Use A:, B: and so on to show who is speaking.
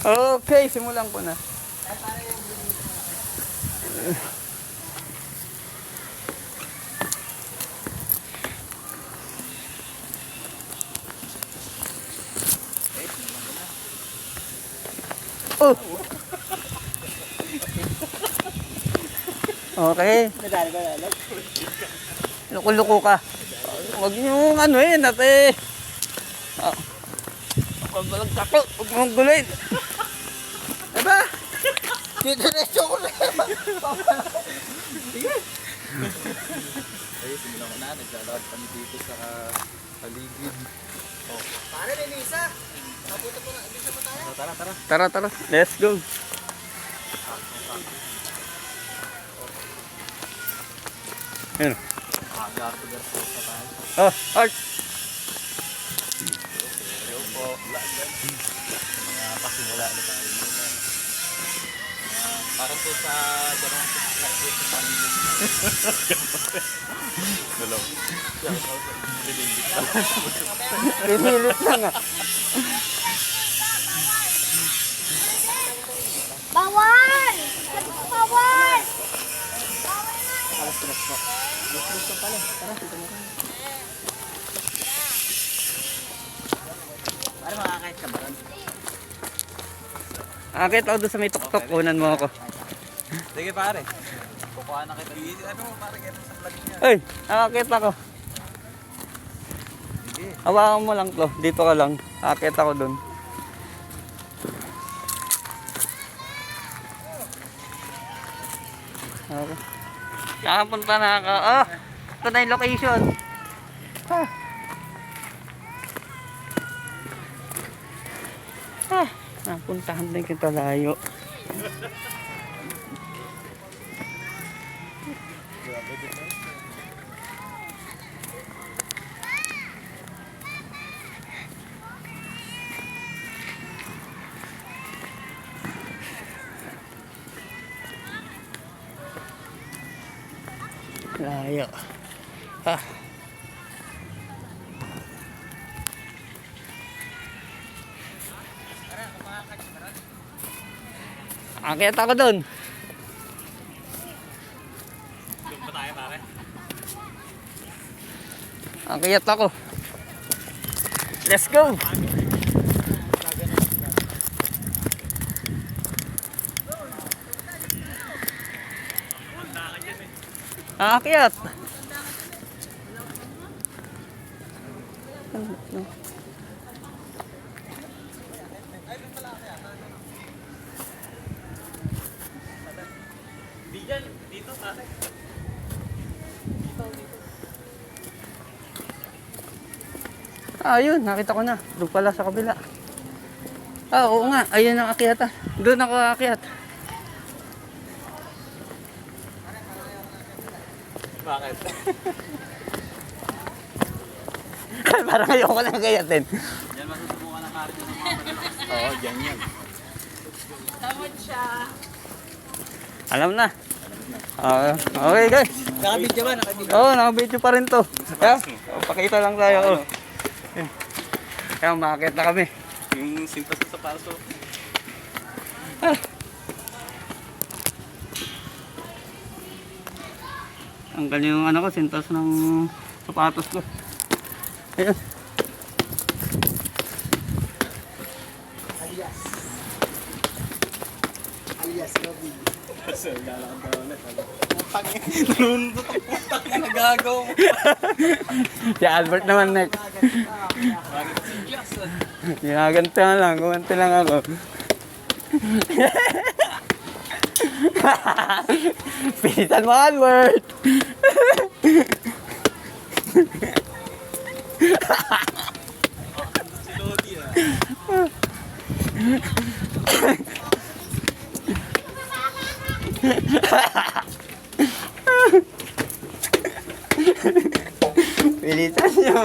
A: Okay, simulan ko na. Oh. Okay.
B: Nadali ba lalo?
A: Luko-luko ka. Huwag niyong ano yun, ate. Pagbalagsak ko, huwag mong gulin. Diba? Diretso ko na. Sige.
C: Ay, simulan ko na. Naglalakad kami dito sa paligid. Oh.
B: Pare, may misa. Nabuto po na. Misa pa tayo.
C: Tara, tara.
A: Tara, tara. Let's go. Ayun.
C: Garto-garto pa tayo.
A: Oh, Art.
C: Hello po. Mga pasimula na tayo. Parang to sa dalawang subscribe sa family. Hello.
A: Pinilit lang ah.
D: Bawal! Bawal!
B: Pare, makakahit ka ba ron?
A: Akit ako doon sa may tuktok. Unan mo ako.
C: Sige pare. Kukuha na kita. Ano mo pare ganun sa vlog niya?
A: Ay, akit ako.
C: Sige.
A: Hawakan mo lang to. Dito ka lang. Akit ako doon. Okay. Nakapunta na ako. Oh, ito na yung location. Ah. Ah, napuntahan din kita layo. Layo. Ah. Akit ako doon.
C: Doon pa tayo pare.
A: Akit ako. Let's go. Akyat.
C: Dito pare.
A: Ayun, nakita ko na. Doon pala sa kabila. Oo nga, ayun ang akyat ah. Doon ako akyat.
C: Bakit?
A: Parang ayoko lang gayatin.
C: Diyan masusubukan ng cardio ng mga malalakas. Oo, diyan yan.
D: Tamad siya.
A: Alam na. Okay guys.
B: Nakabidyo ba? Nakabidyo.
A: Oo, nakabidyo pa rin to. Kaya, pakita lang tayo. Oh. Kaya umakit na kami.
C: Yung sintas sa palso.
A: Ang yung ano ko, sintas ng sapatos ko. Ayun.
B: Alias, Robin.
C: So, lalakad ka ulit. Nalunod ang putang na nagagaw mo.
A: Si Albert naman next.
C: Bakit si Glass?
A: Ginaganto lang, kumanti lang ako. Pilitan mo, Albert!
C: Si Lodi ah.
A: Pilitan nyo!